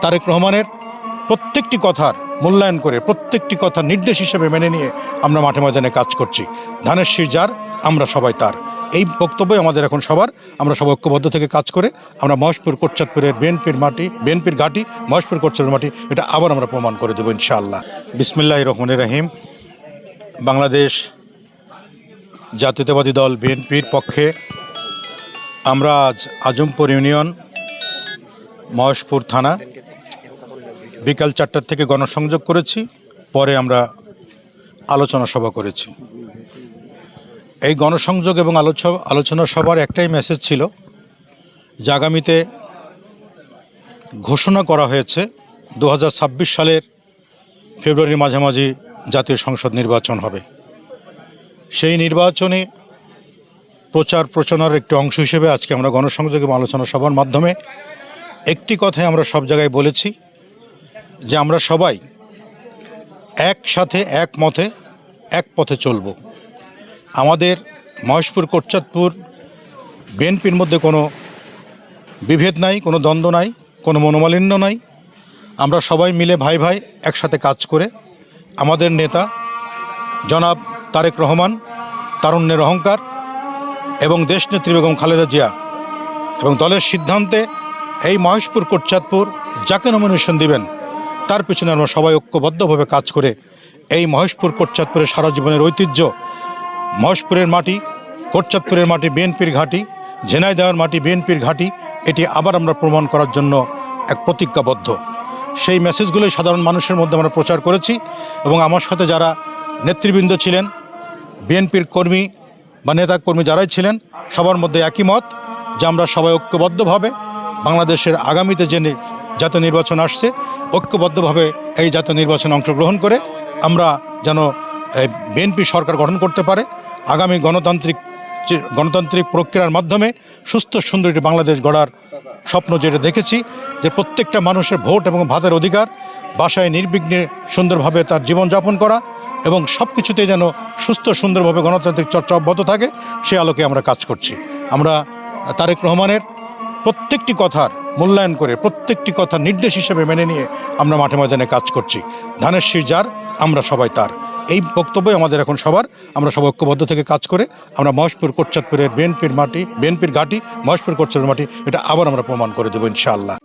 তারেক রহমানের প্রত্যেকটি কথার মূল্যায়ন করে প্রত্যেকটি কথা নির্দেশ হিসেবে মেনে নিয়ে আমরা মাঠে ময়দানে কাজ করছি। ধানের শীষ যার, আমরা সবাই তার, এই বক্তব্যই আমাদের এখন সবার। আমরা সবাই ঐক্যবদ্ধ থেকে কাজ করে আমরা মহেশপুর কোটচাঁদপুরের বিএনপির ঘাঁটি মহেশপুর কোটচাঁদপুর মাটি, এটা আবার আমরা প্রমাণ করে দেবো ইনশাআল্লাহ। বিসমিল্লাহির রহমানির রহিম। বাংলাদেশ জাতীয়তাবাদী দল বিএনপির পক্ষে আমরা আজ আজমপুর ইউনিয়ন মহেশপুর থানা বিকাল 4টার থেকে গণসংযোগ করেছি, পরে আমরা আলোচনা সভা করেছি। এই গণসংযোগ এবং আলোচনা সভার একটাই মেসেজ ছিল যে আগামীতে ঘোষণা করা হয়েছে 2026 সালের ফেব্রুয়ারির মাঝামাঝি জাতীয় সংসদ নির্বাচন হবে। সেই নির্বাচনে প্রচার প্রচারণার একটি অংশ হিসেবে আজকে আমরা গণসংযোগ এবং আলোচনা সভার মাধ্যমে একটি কথাই আমরা সব জায়গায় বলেছি যে আমরা সবাই একসাথে একমতে এক পথে চলব। আমাদের মহেশপুর কোটচাঁদপুর বিএনপির মধ্যে কোনো বিভেদ নাই, কোনো দ্বন্দ্ব নাই, কোনো মনোমালিন্য নাই। আমরা সবাই মিলে ভাই ভাই একসাথে কাজ করে আমাদের নেতা জনাব তারেক রহমান, তারুণ্যের অহংকার এবং দেশনেত্রী বেগম খালেদা জিয়া এবং দলের সিদ্ধান্তে এই মহেশপুর কোটচাঁদপুর যাকে নমিনেশন দিবেন তার পিছনে আমরা সবাই ঐক্যবদ্ধভাবে কাজ করে এই মহেশপুর কোটচাঁদপুরের সারা জীবনের ঐতিহ্য, মহেশপুরের মাটি, কোটচাঁদপুরের মাটি বিএনপির ঘাঁটি, ঝিনাইদহের মাটি বিএনপির ঘাঁটি, এটি আবার আমরা প্রমাণ করার জন্য এক প্রতিজ্ঞাবদ্ধ। সেই মেসেজগুলোই সাধারণ মানুষের মধ্যে আমরা প্রচার করেছি এবং আমার সাথে যারা নেতৃবৃন্দ ছিলেন, বিএনপির কর্মী বা নেতা কর্মী যারাই ছিলেন, সবার মধ্যে একই মত যে আমরা সবাই ঐক্যবদ্ধভাবে বাংলাদেশের আগামীতে যে জাতীয় নির্বাচন আসছে, ঐক্যবদ্ধভাবে এই জাতীয় নির্বাচনে অংশগ্রহণ করে আমরা যেন বিএনপি সরকার গঠন করতে পারে। আগামী গণতান্ত্রিক প্রক্রিয়ার মাধ্যমে সুস্থ সুন্দর একটি বাংলাদেশ গড়ার স্বপ্ন যেটা দেখেছি, যে প্রত্যেকটা মানুষের ভোট এবং ভাতের অধিকার, বাসায় নির্বিঘ্নে সুন্দরভাবে তার জীবনযাপন করা এবং সব কিছুতে যেন সুস্থ সুন্দরভাবে গণতান্ত্রিক চর্চা অব্যাহত থাকে, সে আলোকে আমরা কাজ করছি। আমরা তারেক রহমানের প্রত্যেকটি কথার মূল্যায়ন করে প্রত্যেকটি কথা নির্দেশ হিসেবে মেনে নিয়ে আমরা মাঠে ময়দানে কাজ করছি। ধানের শীষ যার, আমরা সবাই তার, এই বক্তব্যই আমাদের এখন সবার। আমরা সবাই ঐক্যবদ্ধ থেকে কাজ করে আমরা মহেশপুর কোটচাঁদপুরের বিএনপির ঘাঁটি মহেশপুর কোটচাঁদপুর মাটি, এটা আবার আমরা প্রমাণ করে দেবো ইনশাআল্লাহ।